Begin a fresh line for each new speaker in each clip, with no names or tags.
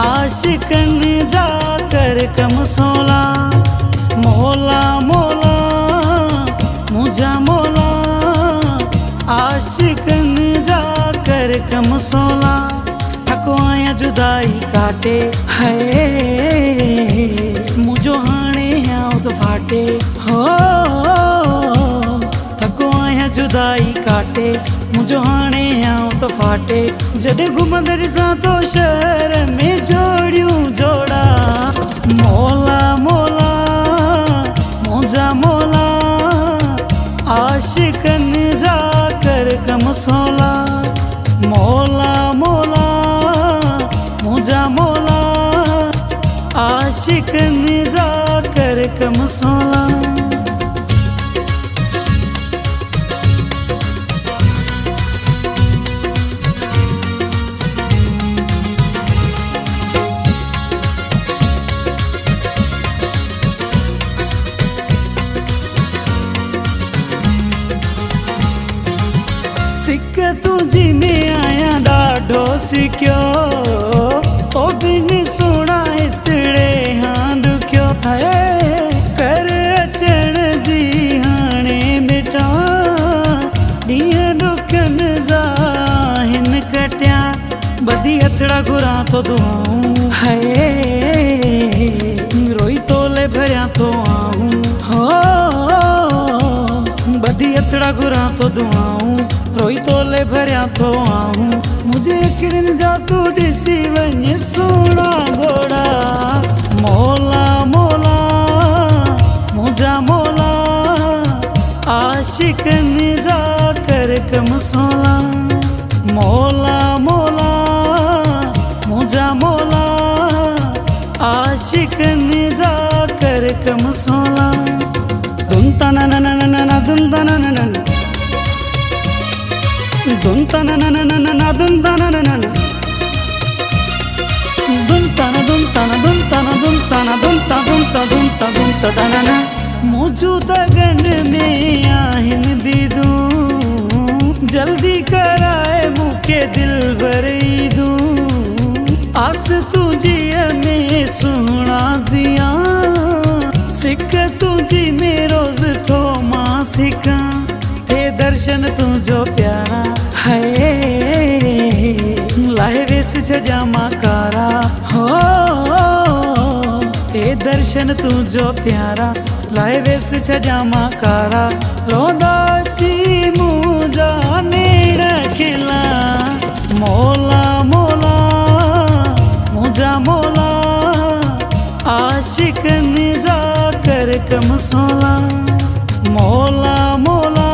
आशिकन जाकर कमसोला मोला मोला मुझा मोला आशिकन जाकर कमसोला थको आया जुदाई काटे है मुझो हाणे हाँ तो फाटे हो थको आया जुदाई काटे मुझो हाणे हाँ तो फाटे जॾहिं घुमंदड़ सां तो शहर में जोड़ियूं जोड़ा मोला मोला मुझा मोला आशिकन जाकर कमसोला मोला मोला मुझा मोला आशिकन जाकर कमसोला सिक तुझी में आया ॾाढो सिक्यो ओ बिन सुणा एतिरे हाँ ॾुखियो है कर अचण जी हाणे मिटा ॾींहं ॾुखनि जा हिन कटिया ॿधी हथड़ा घुरां तो दुआऊं है रोई तोले भरिया तो आऊं हो ॿधी हथड़ा घुरां तो दुआऊं रोई तोले भरिया तो आऊं मुझे किरन जा तू ॾिसी वञ सोना घोड़ा मोला मोला मुझा मोला आशिकन जाकर कमसोला मोला मोला मुझा मोला आशिकन जाकर कमसोला दुम तना ना ना ना ना दुम तना ना ना दुम तना ना ना ना ना दुम तना ना ना दुम तना दुम तना दुम तना दुम तना दुम ता दुम ता दुम ता दुम ता तना ना मौजूदा गन में आहिन दीदूं जल्दी कराए मुके दिल भरी दूं आस तुझी में सुना जिया सिक तुझी में रोज थो मां सिखा थे दर्शन तुझो प्यारा है लाहे वेस छजा माकारा हो ते दर्शन तुझो प्यारा लाहे वेस छजा माकारा रोदा ची मुझा नेड़ खिला मोला मोला मुझा मोला आशिकन जाकर कमसोला मोला मोला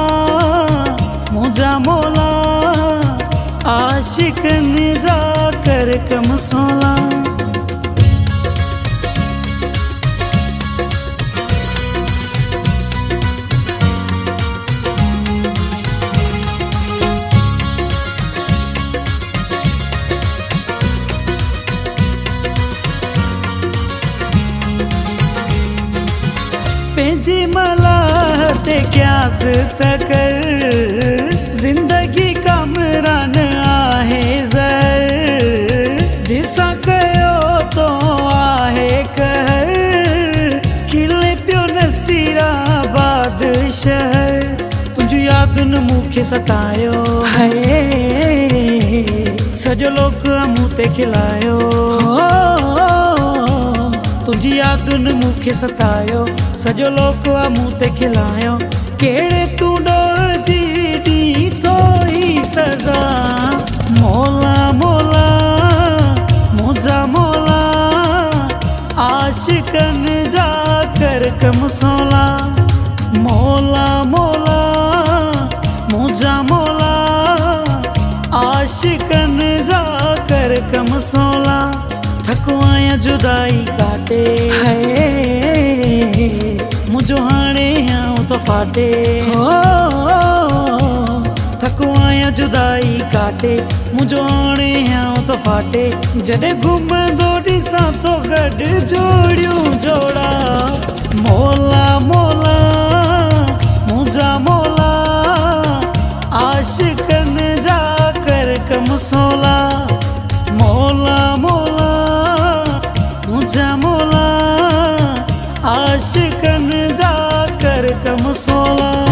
मुझा मोला आशिकन जाकर कमसोला पेंजी मलाह ते क्यास तकर जिंदगी कामरान आहे ज़र जिसा कयो तो आहे कहर खिले पियो नसीराबाद शहर तुझी यादुनि मूंखे सतायो है सॼो लोक मूं ते खिलायो तुझी यादुनि मूंखे सतायो सॼो लोक मूं ते खिलायो कहिड़े तूं ॾोहिजी ॾी थोई सज़ा मोला मोला मुझा मोला आशिकन जाकर कमसोला मौला मौला मुझा मौला आशिकन जा कर कम सोला थकवाया जुदाई काटे है मुझो हाणे आऊं तो फाटे हो थकवाया जुदाई काटे मुझो हाणे आऊं तो फाटे जॾहिं घुमंदो ॾिसां तो गॾु जोड़ियूं जोड़ा मौला मौला मुझा मौला आशिकन जा कर कम सोला मौला मौला मुझा मौला आशिकन जा कर कम सोला।